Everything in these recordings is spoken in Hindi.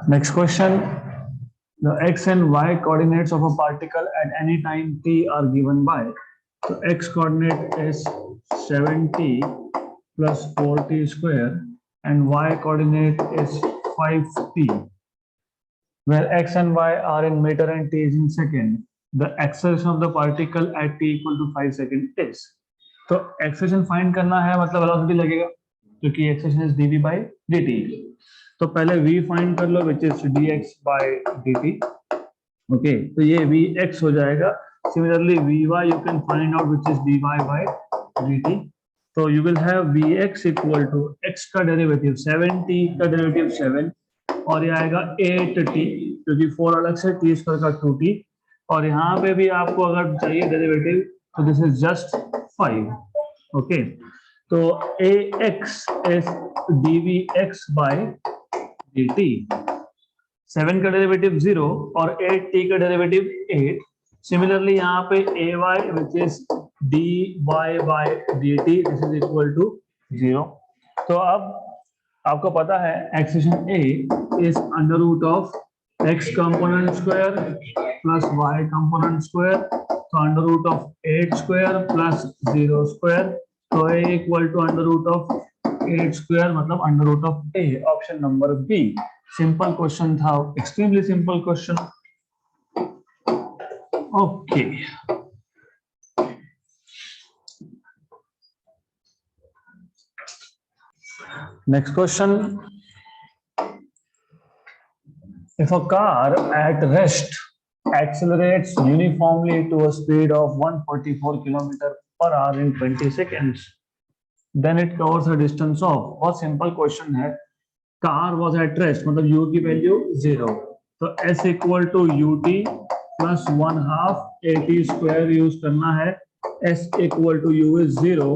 Next question. The x and y coordinates of a particle at any time t are given by. So x coordinate is 7t plus 4t square and y coordinate is 5t, where x and y are in meter and t is in second. The acceleration of the particle at t equal to 5 second is. तो एक्सेलेरेशन फाइंड करना है, मतलब वेलोसिटी लगेगा, क्योंकि acceleration is dv by dt. तो पहले v फाइंड कर लो, which is dx by dt. Okay, तो ये vx हो जाएगा. Similarly vy you can find out, which is dy by dt. तो you will have vx equal to x का डेरिवेटिव 7t का डेरिवेटिव 7 और ये आएगा 8t, क्योंकि 4 अलग से, t स्क्वायर का 2t, और यहाँ पे भी आपको अगर चाहिए डेरिवेटिव तो दिस इज जस्ट 5. ओके, तो ax is dvx by dt. 7 का डेरिवेटिव 0 और 8t का डेरिवेटिव 8. सिमिलरली यहाँ पे ay which is dy by dt, this is equal to 0. तो अब आपको पता है acceleration a is under root of x component square plus y component square, तो under root of 8 square plus 0 square, तो a equal to under root of 8 square, मतलब under root of a. Option number B. Simple question था, extremely simple question. Okay, next question. If a car at rest accelerates uniformly to a speed of 144 km/h in 20 seconds, then it covers a distance of. बहुत सिंपल क्वेश्चन है. कार was at rest, मतलब u की वैल्यू 0, तो s equal to ut plus 1/2 at square use करना है. s equal to u is 0,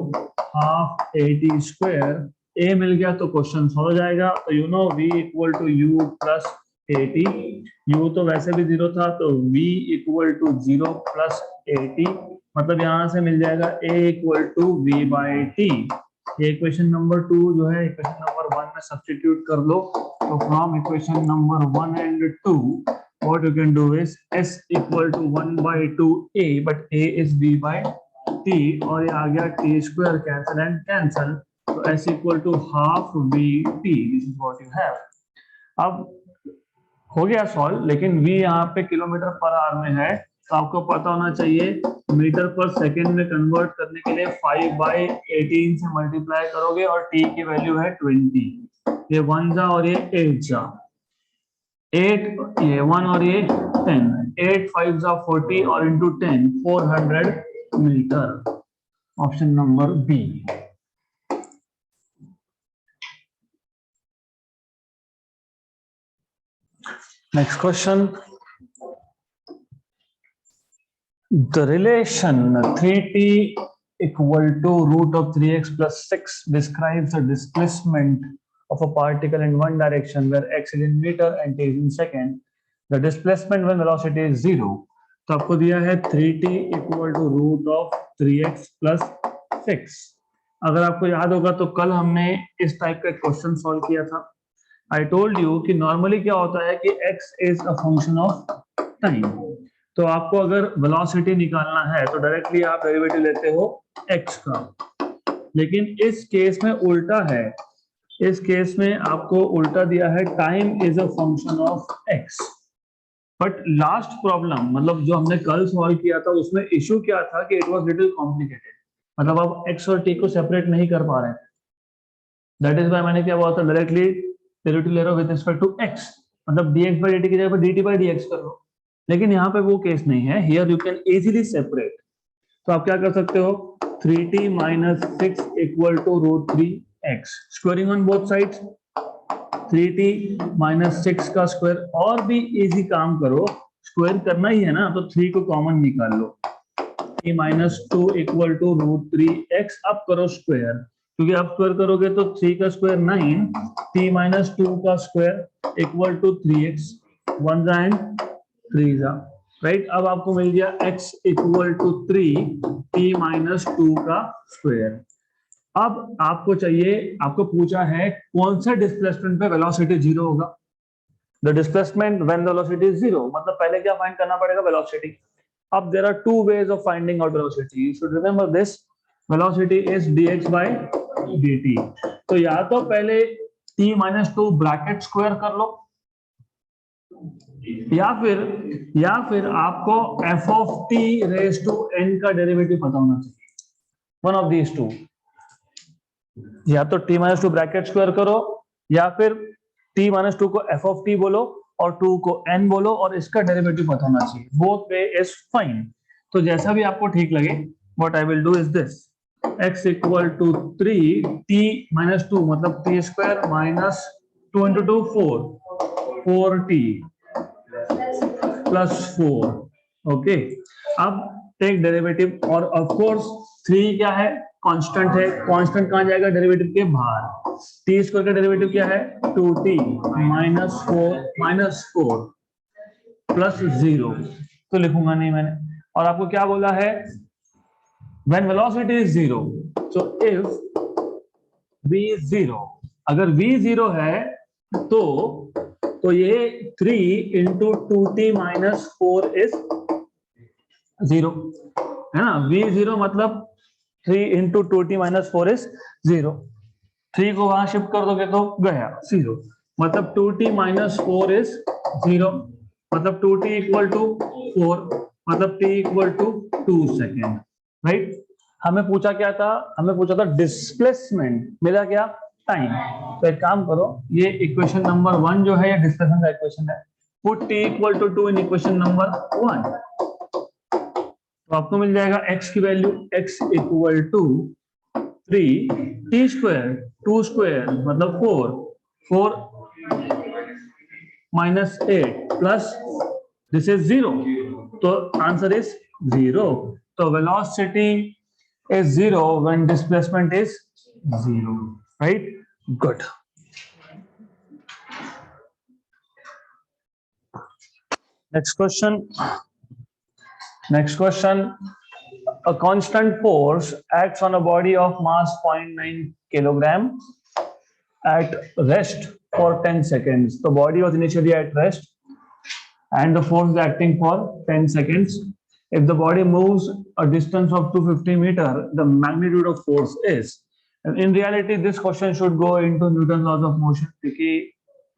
half at square. a मिल गया तो क्वेश्चन सॉल्व हो जाएगा. तो you know v equal to u plus 80. u तो वैसे भी 0 था, तो v इक्वल टू 0 प्लस 80, मतलब यहां से मिल जाएगा a equal to v by T. Equation number 2 जो है इक्वेशन नंबर 1 में सब्स्टिट्यूट कर लो. तो from equation number 1 and 2 what you can do is s equal to 1/2a, but a is v by t, और ये आ गया t square, cancel and cancel, तो s equal to half v t. This is what you have. अब हो गया सॉल्व, लेकिन v यहाँ पे किलोमीटर पर आवर में है, तो आपको पता होना चाहिए मीटर पर सेकंड में कन्वर्ट करने के लिए 5/18 से मल्टीप्लाई करोगे और t की वैल्यू है 20. ये 1 जा और ये 8 जा, 8 ये 1 और ये 10, 8 5 जा 40 और into 10 400 meter. Option number B. Next question. The relation 3t equal to root of 3x plus 6 describes the displacement of a particle in one direction where x is in meter and t is in second. The displacement when velocity is 0. तो आपको दिया है 3t equal to root of 3x plus 6. अगर आपको याद होगा तो कल हमने इस टाइप का क्वेश्चन सॉल्व किया था. I told you कि नॉर्मली क्या होता है कि x is a function of time. तो आपको अगर वेलोसिटी निकालना है तो डायरेक्टली आप डेरिवेटिव लेते हो x का, लेकिन इस केस में उल्टा है. इस केस में आपको उल्टा दिया है time is a function of x. But last problem, मतलब जो हमने कल सॉल्व किया था, उसमें इशू क्या था कि इट वाज लिटिल कॉम्प्लिकेटेड, मतलब आप x और t को सेपरेट नहीं कर पा रहे थे. दैट इज व्हाई मैंने क्या बोला था, डायरेक्टली डेरिवेटिव ले रहा हूं विद रिस्पेक्ट टू x, मतलब dx by dt की जगह पर dt by dx कर लो. लेकिन यहाँ पे वो केस नहीं है. Here you can easily separate. तो आप क्या कर सकते हो, 3t minus 6 equal to root 3x, squaring on both sides. 3t minus 6 का स्क्वायर, और भी इजी काम करो, स्क्वायर करना ही है ना, तो 3 को कॉमन निकाल लो. t minus 2 equal to root 3x. अब करो स्क्वायर, क्योंकि आप स्क्वायर करोगे तो 3 का स्क्वायर 9, t minus 2 का स्क्वायर इक्वल टू 3x, 1 जा एंड 3 जा, राइट. अब आपको मिल गया x equal to 3 t minus 2 का स्क्वायर. अब आपको चाहिए, आपको पूछा है कौन से डिस्प्लेसमेंट पे वेलोसिटी जीरो होगा। The displacement when velocity is zero, मतलब पहले क्या फाइंड करना पड़ेगा, वेलोसिटी। अब there are two ways of finding out velocity, you should remember this. Velocity is dx by dt। तो या तो पहले t minus two bracket square कर लो, या फिर आपको f of t raise to n का डेरिवेटिव पता होना चाहिए, वन ऑफ दीज टू। या तो t minus two bracket square करो, या फिर t माइनस टू को f ऑफ t बोलो और 2 को n बोलो और इसका डेरिवेटिव पता होना चाहिए। Both way is fine. तो जैसा भी आपको ठीक लगे, what I will do is this, x equal to 3 t minus two मतलब t square minus 2 into 2 4t plus 4। Okay, अब टेक डेरिवेटिव, और ऑफ कोर्स 3 क्या है, कांस्टेंट है, कांस्टेंट कहां जाएगा, डेरिवेटिव के बाहर। टी स्क्वायर का डेरिवेटिव क्या है, 2t माइनस 4 प्लस 0, तो लिखूंगा नहीं मैंने। और आपको क्या बोला है, when velocity is 0, so if v is 0, अगर v 0 है तो ये 3 इंटू 2t माइनस 4 इज 0, है ना। v 0 मतलब 3 इंटू 2t माइनस 4 इज 0। 3 को वहां शिफ्ट कर दोगे तो गया 0, मतलब 2t माइनस 4 इज 0, मतलब 2t इक्वल टू 4, मतलब t equal to 2 second, right. हमें पूछा क्या था, हमें पूछा था डिस्प्लेसमेंट, मिला क्या, टाइम। तो एक काम करो, ये इक्वेशन नंबर 1 जो है, ये डिस्प्लेसमेंट का इक्वेशन है, put t equal to 2 in equation number 1। तो आपको मिल जाएगा x की value, x equal to 3 t square 2 square मतलब 4 माइनस 8 प्लस दिस इज 0, तो आंसर इज 0। तो velocity is 0 when displacement is 0, right? Good. Next question. A constant force acts on a body of mass 0.9 kilogram at rest for 10 seconds. The body was initially at rest and the force is acting for 10 seconds. If the body moves a distance of 250 meters, the magnitude of force is. And in reality, this question should go into Newton's laws of motion, क्योंकि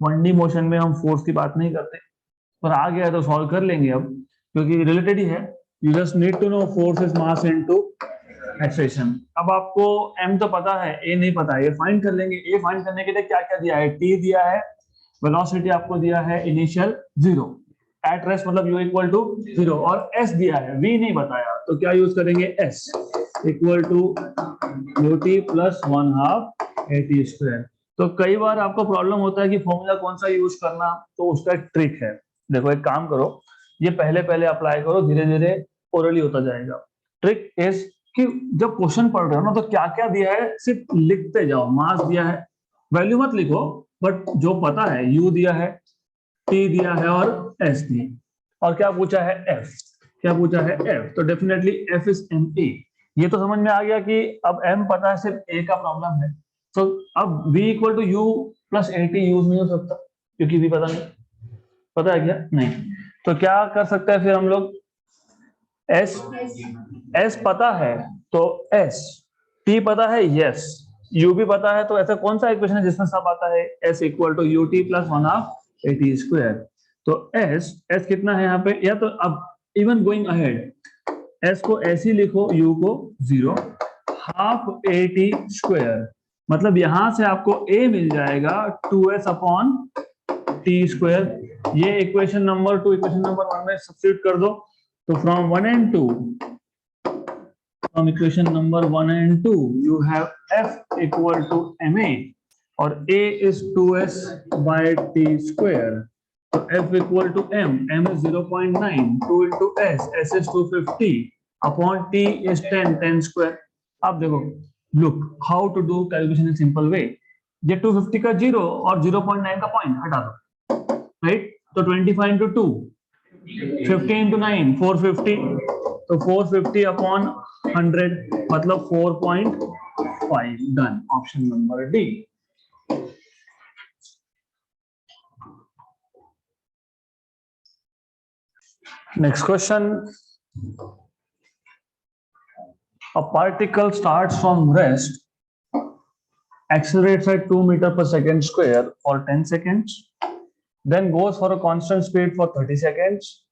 1D मोशन में हम फोर्स की बात नहीं करते, पर आ गया तो सॉल्व कर लेंगे अब, क्योंकि रिलेटेड ही है। You just need to know force is mass into acceleration. अब आपको m तो पता है, a नहीं पता है, ये फाइंड कर लेंगे। a फाइंड करने के लिए क्या क्या दिया है, t दिया है, वेलोसिटी आपको दिया है इनिशियल 0, एट रेस्ट मतलब u इक्वल टू 0, और s दिया है, v नहीं बताया, तो क्या यूज करेंगे, s equal to ut plus 1/2 at square. तो कई बार आपको प्रॉब्लम होता है कि फॉर्मूला कौन सा यूज करना, तो उसका एक ट्रिक है। देखो एक काम करो, ये पहले पहले अप्लाई करो, धीरे धीरे ओरली होता जाएगा। ट्रिक इज कि जब क्वेश्चन पढ़ रहे हो ना, तो क्या क्या दिया है सिर्फ लिखते जाओ। मास दिया है, वैल्यू मत लिखो, बट जो पता है, u दिया है, t दिया है और s दी, और क्या पूछा है, f, क्या पूछा है, f, तो डेफिनेटली f इज ma। ये तो समझ में आ गया कि अब m पता है, सिर्फ a का प्रॉब्लम है। तो अब v equal to u plus at use नहीं हो सकता, क्योंकि v पता नहीं, पता है क्या, नहीं। तो क्या कर सकते हैं फिर हम लोग, s पता है तो s, t पता है, yes, u भी पता है, तो ऐसा कौन सा इक्वेशन है जिसमें सब आता है, s equal to ut plus 1/2 at square. तो s कितना है यहाँ पे, या तो अब इवन गोइंग अहेड, s को ऐसे लिखो, u को 0, हाफ at स्क्वायर, मतलब यहां से आपको a मिल जाएगा 2s अपॉन t स्क्वायर। ये इक्वेशन नंबर 2 इक्वेशन नंबर 1 में सब्स्टिट्यूट कर दो, तो from 1 and 2, from equation number 1 and 2 you have f equal to ma, और a is 2s by t square, so f equal to m is 0.9, 2 into s is 250 upon t is 10 square। अब देखो, look how to do calculation in simple way। ये 250 का 0 और 0.9 का पॉइंट हटा दो, राइट, तो 25 into 2, 50 into 9, 450, तो 450 अपॉन 100 मतलब 4.9 5. Done. Option number D. Next question. A particle starts from rest, accelerates at 2 meters per second square for 10 seconds, then goes for a constant speed for 30 seconds,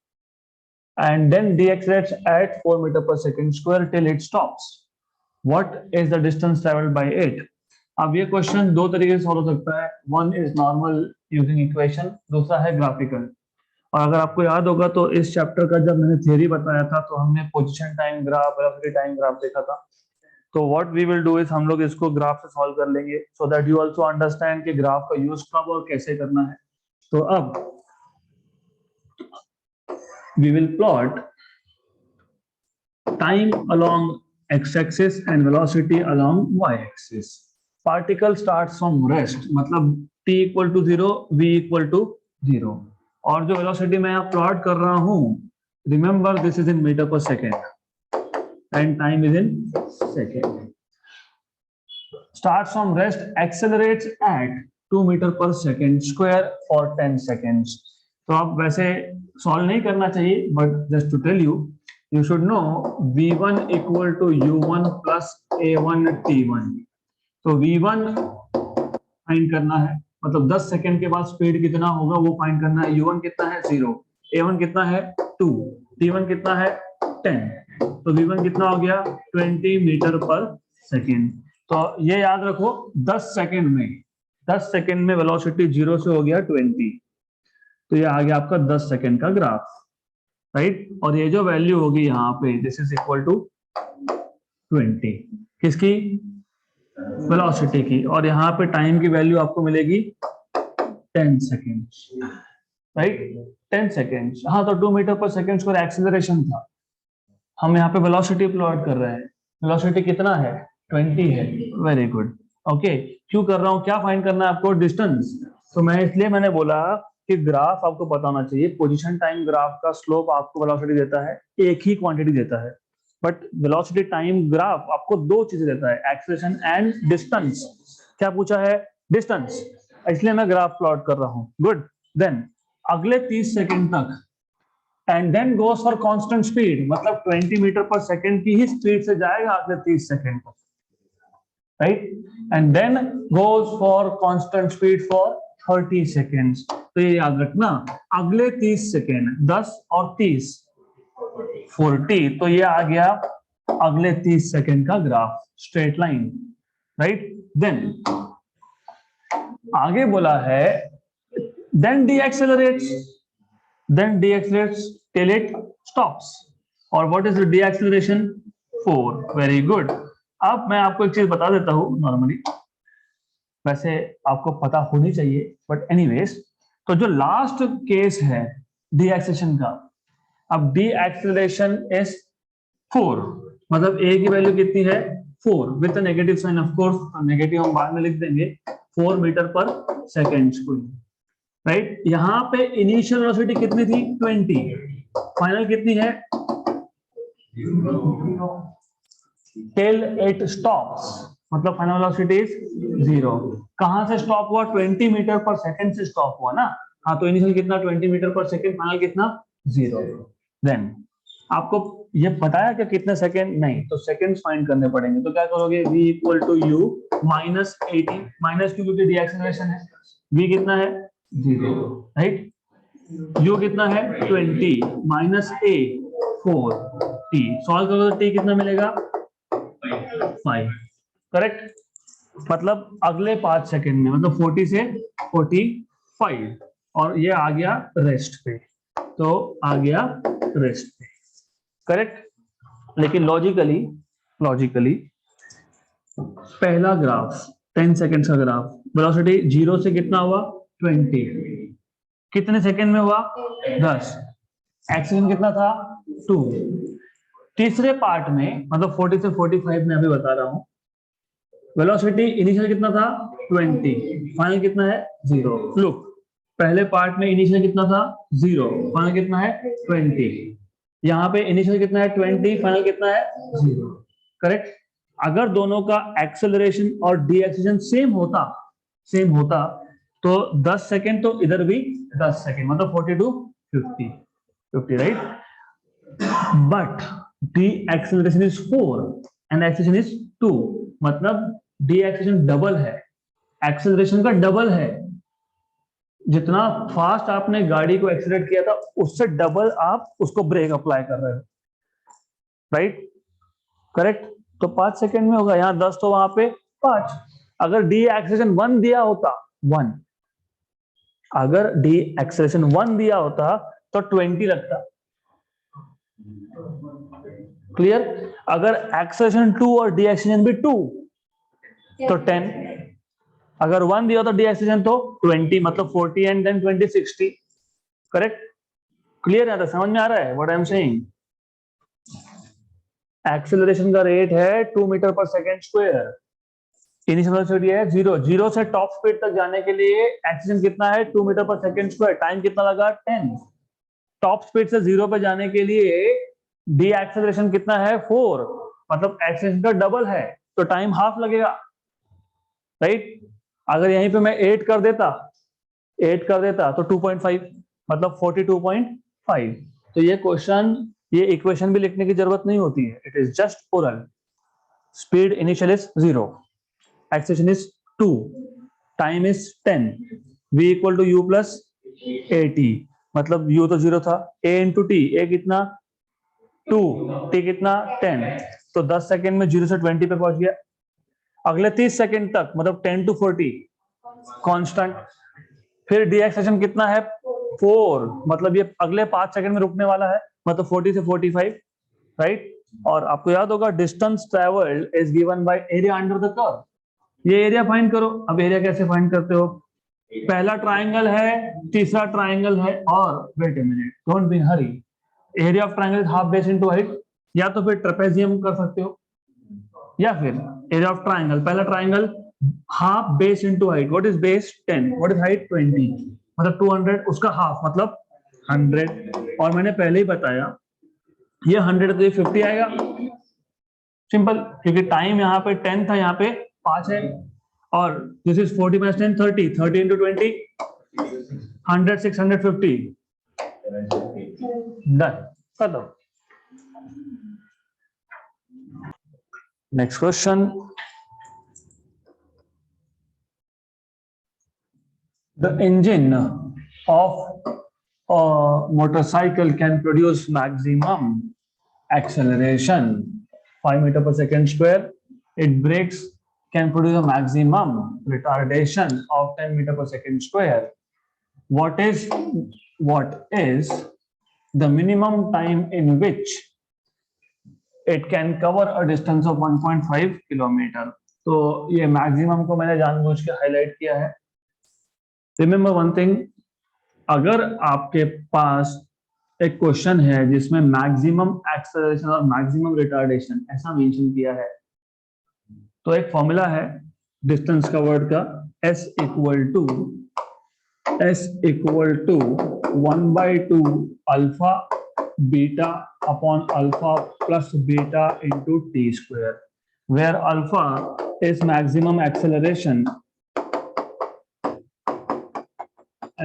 and then deaccelerates at 4 meters per second square till it stops. What is the distance traveled by it? अब ये क्वेश्चन दो तरीके से सॉल्व हो सकता है. One is normal using equation, दूसरा है ग्राफिकल. और अगर आपको याद होगा तो इस चैप्टर का जब मैंने थ्योरी बताया था तो हमने position time graph, velocity time graph देखा था. तो what we will do is हम लोग इसको ग्राफ से सॉल्व कर लेंगे so that you also understand कि ग्राफ का यूज कब और कैसे करना है. तो अब वी विल plot time along x-axis and velocity along y-axis. Particle starts from rest, मतलब t equal to 0, v equal to 0. और जो velocity मैं यहाँ प्लॉट कर रहा हूँ, remember this is in meter per second and time is in second. Starts from rest, accelerates at 2 meter per second square for 10 seconds. तो आप वैसे सॉल्व नहीं करना चाहिए, but just to tell you, you should know v1 equal to u1 plus a1 t1. तो v1 फाइंड करना है, मतलब 10 सेकंड के बाद स्पीड कितना होगा वो फाइंड करना है. u1 कितना है 0, a1 कितना है 2, t1 कितना है 10. तो v1 कितना हो गया 20 मीटर पर सेकेंड. तो ये याद रखो 10 सेकंड में वेलोसिटी 0 से हो गया 20. तो ये आ गया आपका 10 सेकंड का ग्राफ, राइट. और ये जो वैल्यू होगी यहाँ पे दिस इज इक्वल टू 20 किसकी, वेलोसिटी की. और यहाँ पे टाइम की वैल्यू आपको मिलेगी 10 सेकेंड्स, राइट. 10 सेकेंड्स. हाँ, तो 2 metre per second square acceleration था, हम यहाँ पे वेलोसिटी प्लॉट कर रहे हैं. वेलोसिटी कितना है 20 है. Very good. ओके, क्यों कर रहा हूँ, क्या फाइंड करना है आपको, डिस्टेंस. तो मैं इसलिए मैंने बोला कि ग्राफ आपको पता होना चाहिए. पोजीशन टाइम ग्राफ का स्लोप आपको वेलोसिटी देता है, एक ही क्वांटिटी देता है. बट वेलोसिटी टाइम ग्राफ आपको दो चीजें देता है, एक्सेलरेशन एंड डिस्टेंस. क्या पूछा है, डिस्टेंस, इसलिए मैं ग्राफ प्लॉट कर रहा हूं. गुड. देन अगले 30 सेकंड तक and then goes for constant speed, मतलब 20 मीटर पर सेकंड की ही स्पीड से जाएगा अगले 30 सेकंड तक, right. And then goes for constant speed for 30 seconds. तो ये याद रखना, अगले 30 सेकेंड, 10 और 30 40. तो ये आ गया अगले 30 सेकेंड का graph, straight line, right. Then आगे बोला है then decelerates till it stops. और what is the deceleration 4. Very good. अब मैं आपको एक चीज बता देता हूं, नॉर्मली वैसे आपको पता होनी चाहिए बट एनीवेज. तो जो लास्ट केस है डीएक्सेलरेशन का, अब डीएक्सेलरेशन इज 4, मतलब ए की वैल्यू कितनी है 4 with negative sign. Of course negative हम बाद में लिख देंगे. 4 metre per second square, right. यहाँ पे इनिशियल वेलोसिटी कितनी थी 20, फाइनल कितनी है टिल इट स्टॉप्स, मतलब फाइनल वेलोसिटी इज 0. कहां से स्टॉप हुआ, 20 मीटर पर सेकंड से स्टॉप हुआ ना. हाँ, तो इनिशियल कितना 20 मीटर पर सेकंड, फाइनल कितना 0. देन आपको ये बताया कि कितने सेकंड, नहीं तो सेकंड्स फाइंड करने पड़ेंगे. तो क्या करोगे, v equal to u minus 80, minus क्यू क्योंकि डीएक्सेलरेशन है. v कितना है 0, राइट. u कितना है 20 माइनस a 4 t. सॉल्व करो तो t कितना मिलेगा 5, करेक्ट. मतलब अगले 5 सेकंड में, मतलब 40 से 45. और ये आ गया रेस्ट पे, तो आ गया रेस्ट पे, करेक्ट. लेकिन लॉजिकली पहला ग्राफ 10 सेकंड का ग्राफ, वेलोसिटी 0 से कितना हुआ 20, कितने सेकंड में हुआ 10, एक्सीलरेशन कितना था 2. तीसरे पार्ट में, मतलब 40 से 45 में अभी बता रहा हूं, वेलोसिटी इनिशियल कितना था 20, फाइनल कितना है 0. लुक, पहले पार्ट में इनिशियल कितना था 0, फाइनल कितना है 20. यहाँ पे इनिशियल कितना है 20, फाइनल कितना है 0, करेक्ट. अगर दोनों का एक्सेलरेशन और डीएक्सेलरेशन सेम होता तो 10 सेकेंड तो इधर भी 10 सेकेंड, मतलब 42 50 right. But D acceleration is 4 and acceleration is 2, मतलब डी एक्सेलरेशन डबल है, एक्सेलरेशन का डबल है। जितना फास्ट आपने गाड़ी को एक्सीलरेट किया था उससे डबल आप उसको ब्रेक अप्लाई कर रहे हो, राइट, करेक्ट। तो 5 सेकेंड में होगा, यहाँ 10 तो वहां पे 5। अगर डी एक्सेलरेशन 1 दिया होता 1, अगर डी एक्सेलरेशन 1 दिया होता तो 20 लगता, क्लियर। अगर एक्सेलरेशन 2 और डी एक्सेलरेशन भी 2 तो 10, अगर 1 दिया तो डी एक्सेलरेशन तो 20, मतलब 40 एंड देन 20 60, करेक्ट। क्लियर है, तो समझ में आ रहा है what I am saying. Acceleration का रेट है 2 metre per second square, initial velocity है 0 से टॉप स्पीड तक जाने के लिए एक्सेलरेशन कितना है 2 metre per second square, time कितना लगा 10। टॉप स्पीड से 0 पे जाने के लिए डी एक्सेलरेशन कितना है 4, मतलब एक्सेलरेशन का डबल है, तो टाइम हाफ लगेगा, राइट। अगर यहीं पे मैं 8 कर देता तो 2.5, मतलब 42.5। तो ये क्वेश्चन, ये इक्वेशन भी लिखने की जरूरत नहीं होती है, it is just oral. Speed initial is 0, acceleration is 2, time is 10, v equal to u plus at, मतलब u तो 0 था, a इंटू टी, a कितना 2, t कितना 10, तो 10 सेकेंड में 0 से 20 पे पहुंच गया। अगले 30 सेकेंड तक, मतलब 10 टू 40 कांस्टेंट। फिर डी एक्सेलरेशन कितना है 4, मतलब ये अगले 5 सेकंड में रुकने वाला है, मतलब 40 से 45, राइट। और आपको याद होगा distance travelled is given by area under the curve. ये एरिया फाइंड करो। अब एरिया कैसे फाइंड करते हो, पहला ट्राइंगल है, तीसरा ट्राइंगल है, और wait a minute, don't be in hurry, area of triangle is half base into height, या तो फिर ट्रेपेजियम कर सकते हो, या फिर एरिया ऑफ ट्राइंगल, पहला triangle half base into height, what is base 10, what is height 20, मतलब 200, उसका हाफ मतलब 100। और मैंने पहले ही बताया ये 100 तो ये 50 आएगा, सिंपल, क्योंकि टाइम यहाँ पे 10 था, यहाँ पे 5 है, और this is 40 minus 10 30, 30 into 20 100 650, done, खत्म। Next question, the engine of a motorcycle can produce maximum acceleration 5 meter per second square. It brakes can produce a maximum retardation of 10 meter per second square. What is the minimum time in which it can cover a distance of 1.5 kilometer? तो ये मैक्सिमम को मैंने जानबूझ के हाईलाइट किया है। रिमेंबर वन थिंग, अगर आपके पास एक क्वेश्चन है जिसमें मैक्सिमम एक्सेलरेशन और मैक्सिमम रिटार्डेशन ऐसा मेंशन किया है, तो एक फॉर्मूला है डिस्टेंस कवर्ड का, s equal to 1/2 alpha beta upon alpha plus beta into T square, where alpha is maximum acceleration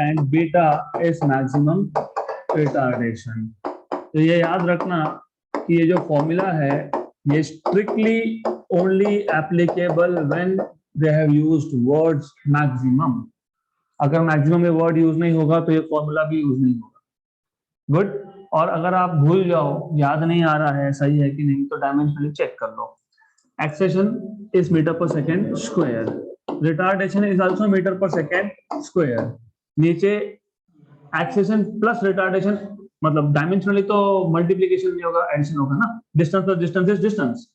and beta is maximum retardation। तो ये याद रखना कि ये जो फॉर्मूला है ये strictly only applicable when they have used words maximum. अगर मैक्सिमम में वर्ड यूज नहीं होगा तो ये फॉर्मूला भी यूज नहीं होगा। गुड। और अगर आप भूल जाओ, याद नहीं आ रहा है सही है कि नहीं, तो डायमेंशनली चेक कर लो। Acceleration is metre per second square, retardation is also metre per second square. नीचे एक्सेलरेशन प्लस रिटार्डेशन, मतलब डायमेंशनली तो मल्टीप्लिकेशन नहीं होगा, एडिशन होगा ना, distance plus distance is distance,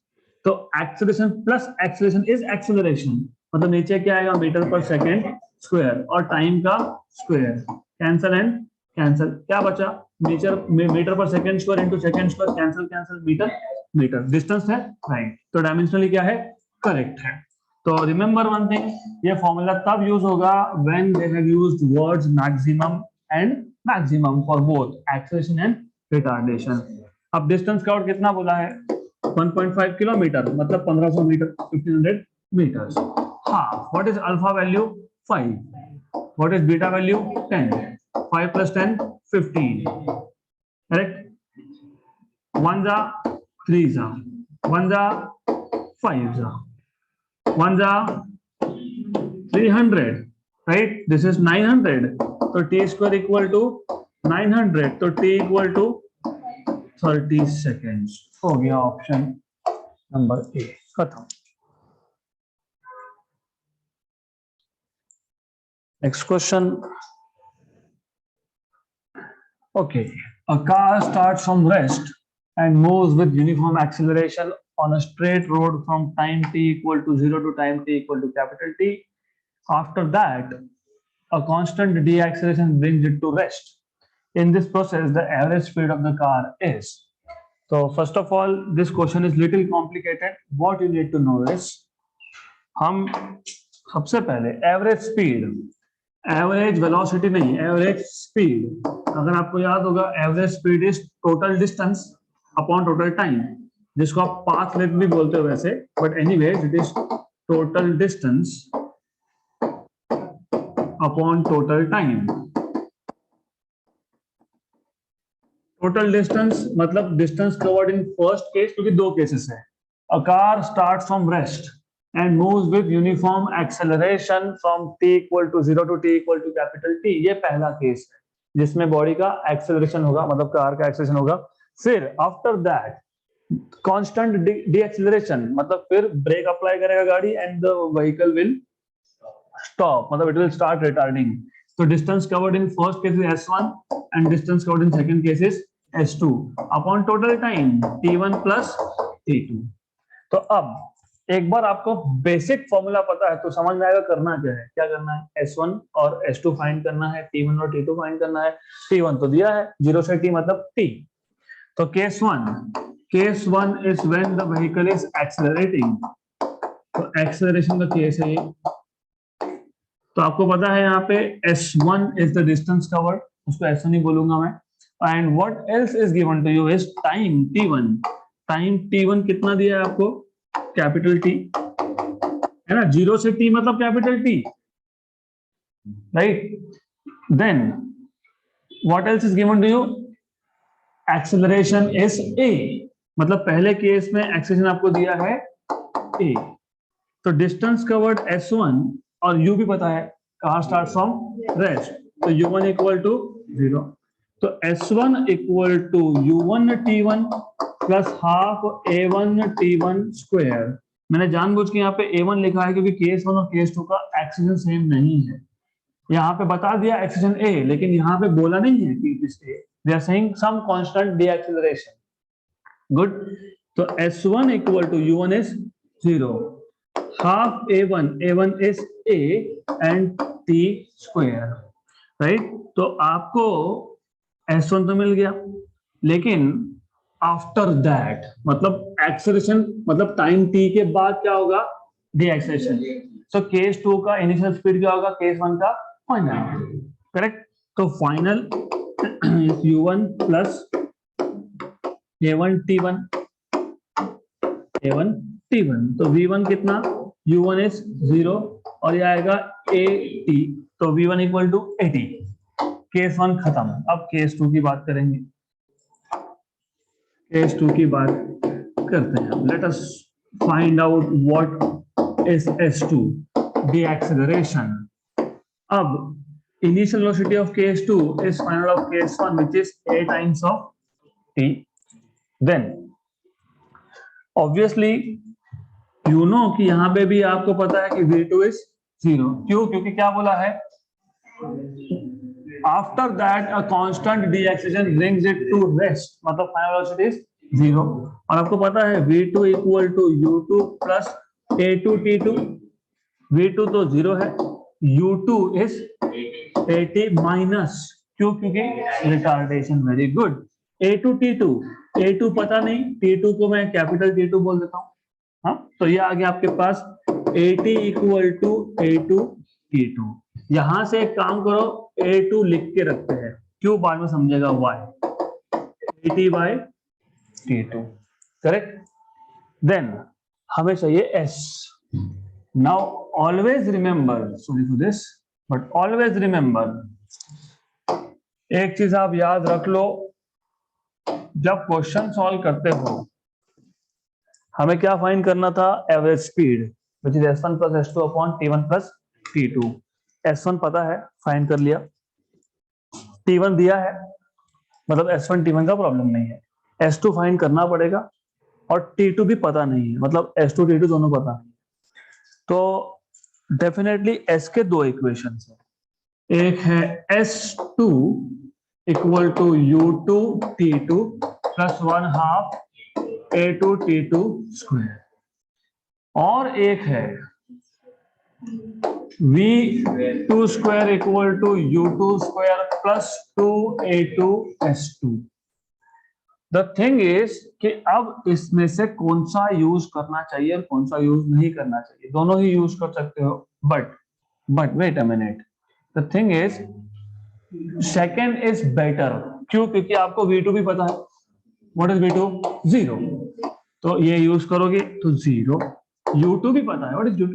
तो acceleration plus acceleration is acceleration, मतलब नीचे क्या आएगा मीटर पर सेकेंड स्क्वायर, और टाइम का स्क्वायर, कैंसल एंड कैंसल, क्या बचा metre per second square into second square, cancel cancel, metre metre, distance है राइट, तो डायमेंशनली क्या है करेक्ट है। तो रिमेंबर वन थिंग, ये फॉर्मूला तब यूज होगा when they have used words maximum and maximum for both acceleration and retardation. अब डिस्टेंस कर्व कितना बोला है, 1.5 किलोमीटर मतलब 1500 metre, 1500 meters. Half. What is alpha value? 5. What is beta value? 10. 5 plus 10, 15. Correct? 1 जा 3 जा 1 जा 5 जा 1 जा 300. Right? This is 900. So t square equal to 900. So t equal to 30 seconds. हो गया ऑप्शन नंबर ए खत्म. Next question. Okay, a car starts from rest and moves with uniform acceleration on a straight road from time t equal to 0 to time t equal to capital T. After that, a constant deceleration brings it to rest. In this process, the average speed of the car is. So first of all, this question is little complicated. What you need to know is, हम सबसे पहले एवरेज स्पीड, एवरेज वेलोसिटी नहीं, एवरेज स्पीड. अगर आपको याद होगा, average speed is total distance upon total time, जिसको आप पाथ लेंथ भी बोलते हो वैसे, but anyways it is total distance upon total time. Total distance मतलब distance covered in first case, क्योंकि दो केसेस है. A car starts from rest and moves with uniform acceleration from t equal to 0 to t equal to capital T. ये पहला केस है जिसमें बॉडी का एक्सेलरेशन होगा, मतलब कार का एक्सेलरेशन होगा. फिर आफ्टर दैट कांस्टेंट डीएक्सेलरेशन, मतलब फिर ब्रेक अप्लाई करेगा गाड़ी and the vehicle will stop, मतलब इट विल स्टार्ट रिटार्डिंग. तो distance covered in first case is s1 and distance covered in second case is s2 upon total time t1 plus t2. तो अब एक बार आपको बेसिक फॉर्मूला पता है तो समझ में आएगा करना क्या है. क्या करना है? S1 और S2 फाइंड करना है, T1 और T2 फाइंड करना है. T1 तो दिया है 0 से T मतलब T. तो case one is when the vehicle is accelerating. तो एक्सेलरेशन का केस है ये. तो आपको पता है यहाँ पे S1 is the distance covered, उसको S1 ही बोलूंगा मैं. And what else is given to you is time T1. Time T1 कितना दिया है आपको? कैपिटल टी है ना. 0 से टी मतलब capital T, right. Then what else is given to you? Acceleration is A, मतलब पहले केस में एक्सेलरेशन आपको दिया है ए. तो डिस्टेंस कवर्ड S1 और u भी पता है, कार स्टार्ट फ्रॉम रेस्ट, तो u1 इक्वल टू 0. तो S1 equal to u1 t1 plus half a1 t1 square. मैंने जानबूझ के यहाँ पे a1 लिखा है क्योंकि केस 1 और केस 2 का एक्सेलरेशन सेम नहीं है. यहाँ पे बता दिया एक्सेलरेशन a, लेकिन यहाँ पे बोला नहीं है कि इस a. They are saying some constant deceleration. Good. तो S1 equal to u1 is 0. Half a1 is a and t square, right. तो आपको S1 तो मिल गया, लेकिन आफ्टर दैट मतलब एक्सेलरेशन, मतलब टाइम t के बाद क्या होगा? डीएक्सेलरेशन. सो केस 2 का इनिशियल स्पीड क्या होगा? केस 1 का फाइनल. करेक्ट. तो final u1 plus a1 t1 तो v1 कितना? u1 इज 0 और ये आएगा at. तो v1 इक्वल टू 80. केस 1 खत्म. अब केस 2 की बात करेंगे. केस 2 की बात करते हैं. Let us find out what is S2, deceleration. अब initial velocity of case 2 is final of case 1 which is a times of t. Then obviously you know कि यहां पे भी आपको पता है कि v2 इज 0. क्यों? क्योंकि क्या बोला है? After that, a constant deceleration brings it to rest, मतलब फाइनल वेलोसिटी इज 0. और आपको पता है v2 equal to u2 plus a2 t2. v2 तो 0 है, u2 इज 80 माइनस, क्यों? क्योंकि retardation. Very good. a2 t2, a2 पता नहीं, t2 को मैं कैपिटल t2 बोल देता हूँ. हाँ, तो ये आ गया आपके पास 80 इक्वल टू a2 t2. यहां से एक काम करो, a2 लिख के रखते हैं, क्यों? बाद में समझेगा why. 80 by t2. Correct. Then हमें चाहिए S. Now always remember, sorry for this, but always remember, एक चीज आप याद रख लो, जब क्वेश्चन सॉल्व करते हो हमें क्या फाइंड करना था, average speed which is s1 plus s2 upon t1 plus t2। s1 पता है, फाइंड कर लिया, t1 दिया है, मतलब s1 t1 का प्रॉब्लम नहीं है, s2 फाइंड करना पड़ेगा, और t2 भी पता नहीं है, मतलब s2 t2 दोनों पता नहीं। तो डेफिनेटली s के दो इक्वेशन है, एक है s2 equal to u2 t2 plus 1/2 a2 t2 square, और एक है v2 square equal to u2 square plus 2a2 s2। The thing is कि अब इसमें से कौन सा यूज करना चाहिए और कौन सा यूज नहीं करना चाहिए, दोनों ही यूज कर सकते हो, but wait a minute, the thing is second is better. क्यों? क्योंकि आपको v2 भी पता है, व्हाट इज v2? 0, तो ये यूज करोगे तो 0, u2 भी पता है, व्हाट इज u2?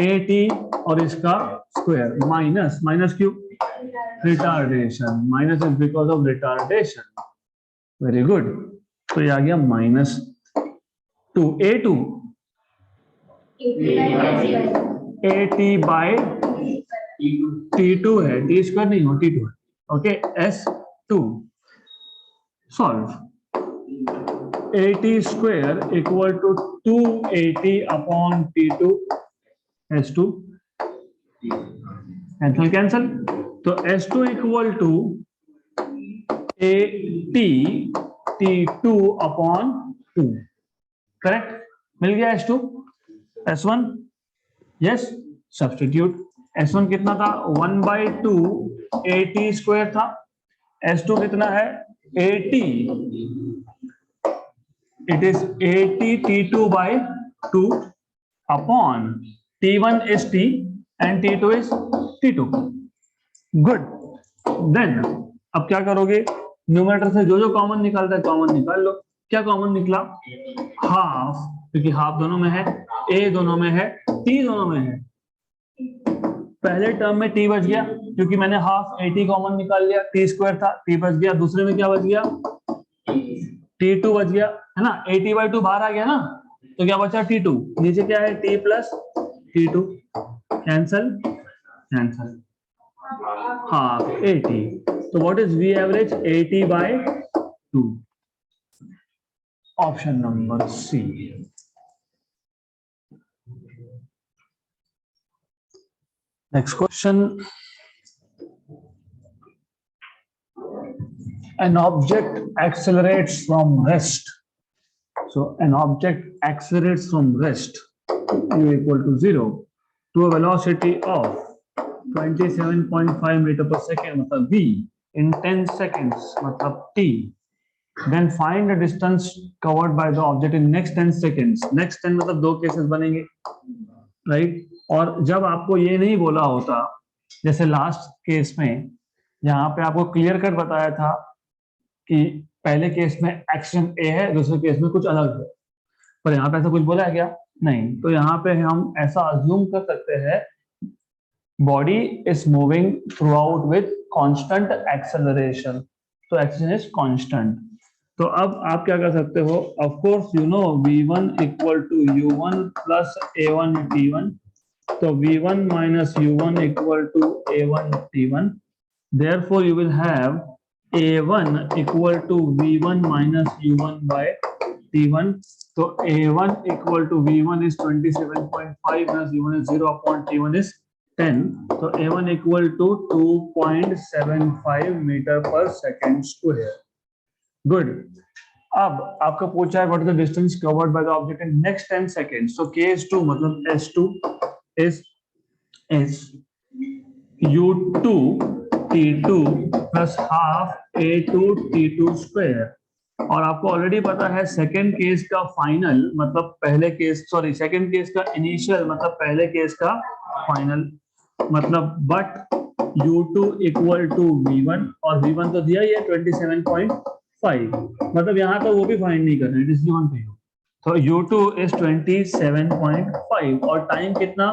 80, और इसका स्क्वायर, माइनस, माइनस क्यों? Retardation, minus is because of retardation, very good. तो ये आ गया -2 a2 at बाय t2 है, t स्क्वायर नहीं हो, t2 है, okay, s2 solve, 80 square equal to 280 upon t2 s2, cancel cancel, तो s2 equal to 80 t2 upon 2, correct, मिल गया s2। s1 yes, substitute, s1 कितना था? 1/2 80 स्क्वायर था, s2 कितना है? 80, it is 80 t2 by 2 upon t1 is t and t2 is t2, good। then अब क्या करोगे, न्यूमरेटर से जो जो कॉमन निकालता है कॉमन निकाल लो। क्या कॉमन निकला? हाफ, क्योंकि हाफ दोनों में है, a दोनों में है, t दोनों में है। पहले टर्म में t बच गया, क्योंकि मैंने हाफ 80 कॉमन निकाल लिया, t स्क्वायर था, t बच गया। दूसरे में क्या बच गया? t2 बच गया, है ना, 80/2 बाहर आ गया ना, तो क्या बचा? t2, नीचे क्या है? t plus t2, cancel cancel, half 80, तो what is v average? 80/2, option number C. Next question, an object accelerates from rest, so an object accelerates from rest u equal to 0 to a velocity of 27.5 meter per second, मतलब v, in 10 seconds, मतलब t, then find the distance covered by the object in next 10 seconds। next 10 मतलब दो केसेस बनेंगे, राइट। और जब आपको ये नहीं बोला होता, जैसे लास्ट केस में यहाँ पे आपको क्लियर कट बताया था कि पहले केस में एक्शन ए है, दूसरे केस में कुछ अलग है, पर यहाँ पे ऐसा कुछ बोला है क्या? नहीं। तो यहाँ पे हम ऐसा अज्यूम कर सकते हैं, body is moving throughout with constant acceleration, तो एक्सेलरेशन इज कांस्टेंट। तो अब आप क्या कर सकते हो, of course you know v1 equal to u1 plus a1 t1, तो v1 minus u1 equal to a1 t1, therefore you will have a1 equal to v1 minus u1 by t1, तो a1 equal to v1 is 27.5 minus u1 is 0 upon t1 is 10, तो a1 equal to 2.75 meter per second square, good। अब आपको पूछा है what is the distance covered by the object in next 10 seconds, so k2 मतलब s2 is u2 t2 plus half a2 t2 square, और आपको ऑलरेडी पता है सेकेंड केस का फाइनल मतलब पहले केस, सॉरी सेकेंड केस का इनिशियल मतलब पहले केस का फाइनल, मतलब but u2 equal to v1, और v1 तो दिया ही है 27.5, मतलब यहाँ तो वो भी फाइंड नहीं करना है, it is given to you. तो U2 is 27.5 और टाइम कितना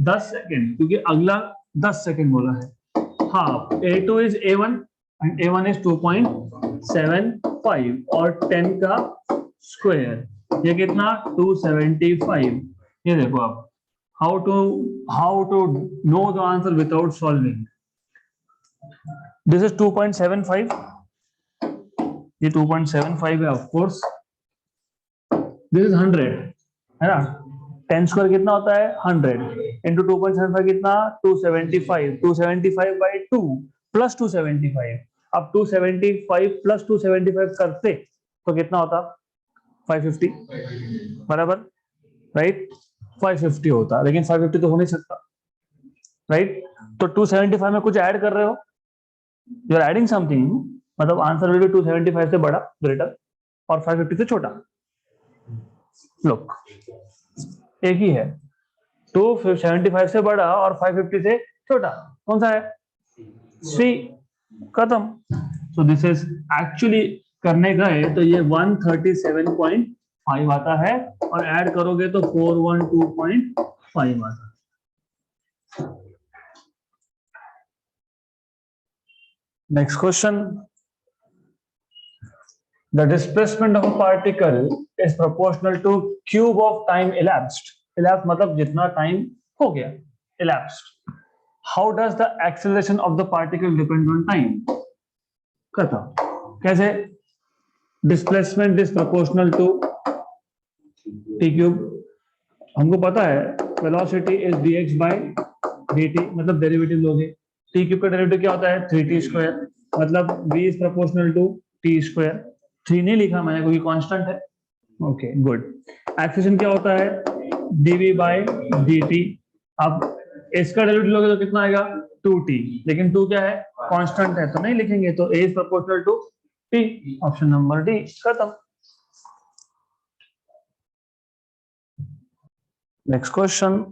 10 सेकेंड, क्योंकि अगला 10 सेकेंड बोला है. Half A2 is A1 and A1 is 2.75 और 10 का स्क्वायर, ये कितना 275. ये देखो आप how to know the answer without solving. This is 2.75, ये 2.75 है of course. This is 100 है ना. 10 स्क्वायर कितना होता है 100 इंटू 2.75 कितना 275. 275 by 2 प्लस 275. अब 275 प्लस 275 करते तो कितना होता 550 बराबर राइट. 550 होता, लेकिन 550 तो हो नहीं सकता राइट. तो 275 में कुछ ऐड कर रहे हो, यू आर एडिंग समथिंग, मतलब आंसर विल बी 275 से बड़ा ग्रेटर और 550 से छोटा. लुक एक ही है, 275 से बड़ा और 550 से छोटा, कौन सा है सी. खत्म. सो दिस इज एक्चुअली करने गए तो ये 137.5 आता है और ऐड करोगे तो 412.5 आता है. Next question. The displacement of a particle is proportional to cube of time elapsed. Elapsed मतलब जितना टाइम हो गया elapsed. How does the acceleration of the particle depend on time? कहता कैसे? Displacement is proportional to t cube. हमको पता है velocity is dx by dt, मतलब डेरिवेटिव लोगे. t cube का डेरिवेटिव क्या होता है 3t square, मतलब v is proportional to t square. 3 नहीं लिखा मैंने क्योंकि कांस्टेंट है. Okay good. एक्सेलरेशन क्या होता है dv बाय dt. अब इसका डेरिवेटिव लोगे तो कितना आएगा 2t, लेकिन 2 क्या है कांस्टेंट है तो नहीं लिखेंगे, तो a is proportional to t. Option number D. खत्म. Next question.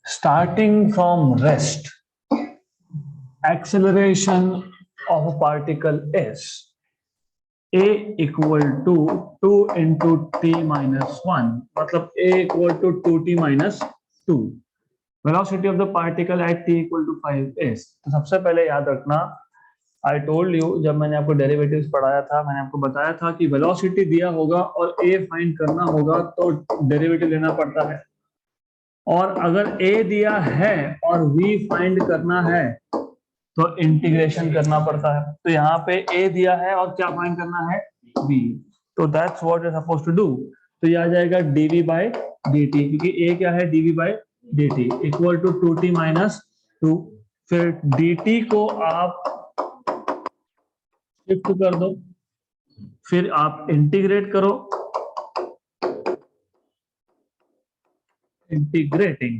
Starting from rest, acceleration of a particle is a equal to 2 into t minus 1, मतलब a equal to 2t minus 2. velocity of the particle at t equal to 5 is. तो सबसे पहले याद रखना, I told you जब मैंने आपको डेरिवेटिव्स पढ़ाया था मैंने आपको बताया था कि वेलोसिटी दिया होगा और a फाइंड करना होगा तो डेरिवेटिव लेना पड़ता है, और अगर a दिया है और v फाइंड करना है तो इंटीग्रेशन करना पड़ता है. तो यहाँ पे a दिया है और क्या फाइंड करना है b, तो that's what you are supposed to do. तो ये आ जाएगा dv बाय dt, क्योंकि a क्या है dv by dt equal to 2t minus 2. फिर dt को आप शिफ्ट कर दो, फिर आप इंटीग्रेट करो, integrating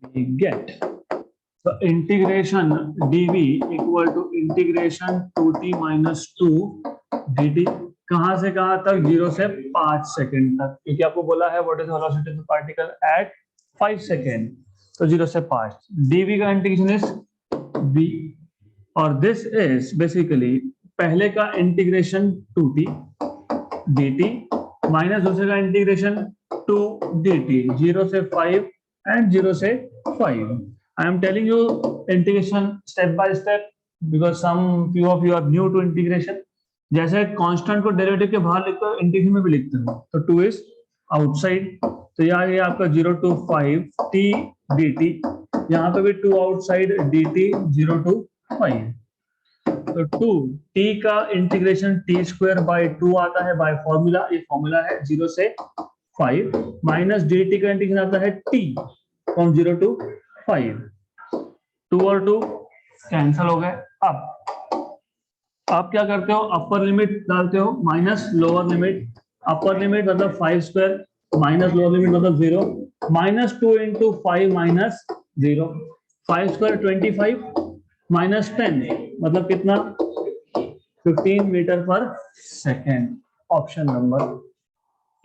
we get the integration dv equal to integration 2t minus 2 dt. कहां से कहां तक 0 से 5 सेकेंड तक, क्योंकि आपको बोला है what is velocity of the particle at 5 second, तो 0 से 5. dv का इंटीग्रेशन इज v और दिस इज बेसिकली पहले का इंटीग्रेशन 2t dt माइनस दूसरे का इंटीग्रेशन 2 dt 0 से 5 and 0 से 5. I am telling you integration step by step because some few of you are new to integration. जैसे कांस्टेंट को डेरिवेटिव के बाहर लिखते हो इंटीग्रेशन में भी लिखते हो, तो 2 इज आउटसाइड, तो यहाँ ये आपका 0 to 5 t dt, यहाँ पे भी 2 आउटसाइड dt 0 to 5. तो 2 t का इंटीग्रेशन t स्क्वायर बाय 2 आता है बाय फॉर्मूला, ये फॉर्मूला है 0 से 5 माइनस dt का इंटीग्रेशन आता है t फ्रॉम 0 to 5. 2 और 2 कैंसल हो गए. अब आप क्या करते हो अपर लिमिट डालते हो minus lower limit. Upper limit मतलब 5 स्क्वायर माइनस लोअर लिमिट मतलब 0, minus 2 into 5 minus 0. 5 square 25 minus 10 मतलब कितना 15 metre per second. Option number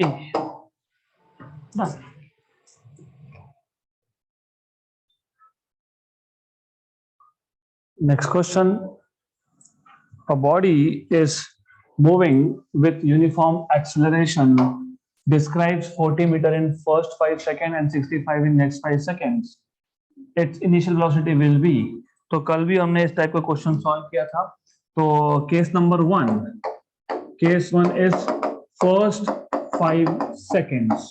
A. Next question. A body is moving with uniform acceleration describes 40 meter in first 5 seconds and 65 in next 5 seconds. Its initial velocity will be. तो कल भी हमने इस टाइप का क्वेश्चन सॉल्व किया था. तो case number 1, case 1 is first 5 seconds.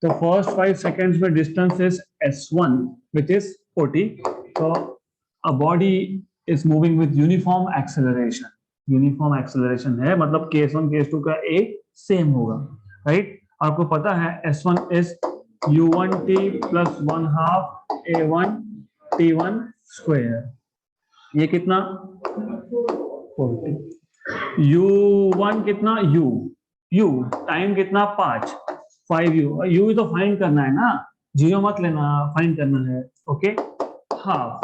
तो फर्स्ट 5 seconds में distance is s1 which is 40. So a body is moving with uniform acceleration. Uniform acceleration है, मतलब केस 1 केस 2 का ए सेम होगा, राइट? आपको पता है S1 is u1t plus 1/2 a1 t1 square. ये कितना 40. u1 कितना u टाइम कितना 5u तो फाइंड करना है ना, 0 मत लेना, फाइंड करना है. ओके, हाफ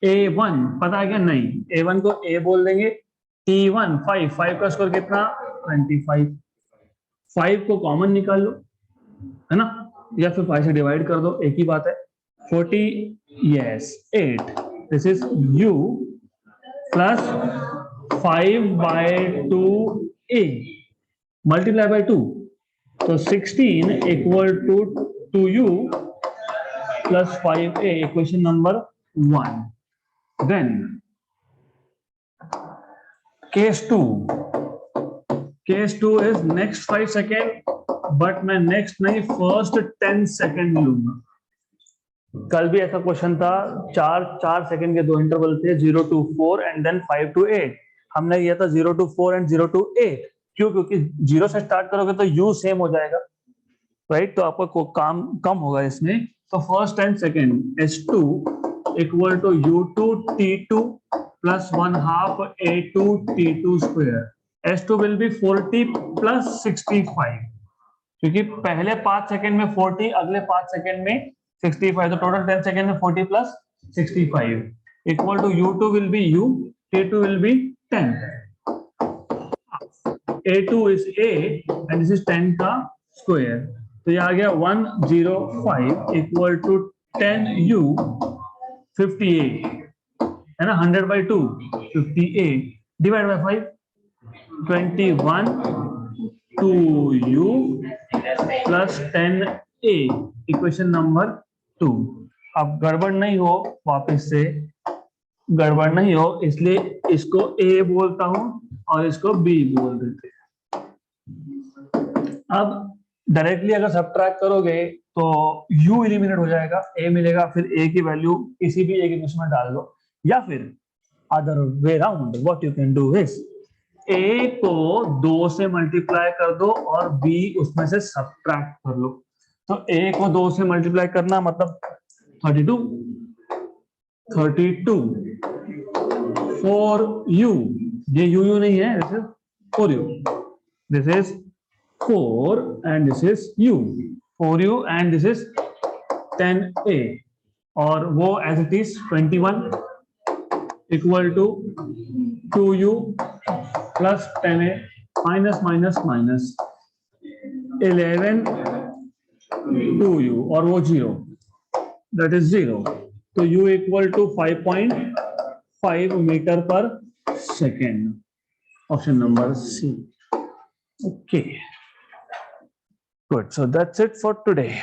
a1 पता है क्या? नहीं, a1 को a बोल देंगे. t1 5 का स्क्वायर कितना 25. 5 को कॉमन निकाल लो, है ना, या फिर 5 से डिवाइड कर दो, एक ही बात है. 40 yes 8. This is u plus 5/2a multiply by 2. तो 16 इक्वल टू 2u प्लस 5a, equation number 1. Then case 2 is next 5 second, but मैं नेक्स्ट नहीं फर्स्ट 10 सेकेंड लूंगा. कल भी ऐसा क्वेश्चन था, 4 सेकेंड के 2 इंटरवल थे, 0 to 4 एंड देन 5 to 8. हमने किया था 0 to 4 एंड 0 to 8. क्यों? क्योंकि 0 से स्टार्ट करोगे तो u सेम हो जाएगा, राइट? तो आपका काम कम होगा इसमें. तो first 10 second s2 equal to u2 t2 plus 1/2 a2 t2 square. s2 will be 40 plus 65, क्योंकि पहले 5 सेकेंड में 40, अगले 5 सेकेंड में 65, तो टोटल 10 सेकेंड में 40 plus 65 equal to u2 will be u, t2 will be 10. a2 is a and this is 10 का स्क्वायर. तो ये आ गया 105 इक्वल टू 10u 58, है ना, 100/2 58 divide by 5 21 2u plus 10a, equation number 2. अब गड़बड़ नहीं हो, वापस से गड़बड़ नहीं हो, इसलिए इसको a बोलता हूं और इसको b बोल देते हैं. अब डायरेक्टली अगर सब्ट्रैक्ट करोगे तो u एलिमिनेट हो जाएगा, a मिलेगा, फिर a की वैल्यू किसी भी एक इक्वेशन में डाल दो, या फिर other way round what you can do is a को 2 से मल्टीप्लाई कर दो और b उसमें से सब्ट्रैक्ट कर लो. तो a को 2 से मल्टीप्लाई करना मतलब 32 4u, ये u नहीं है, this is 4u, this is 4 and this is u, 4u and this is 10a, और वो as it is 21 equal to 2u plus 10a minus minus minus 11 2u, और वो 0, that is 0. तो u equal to 5.5 meter per second. Option number C. Okay. Good. So that's it for today.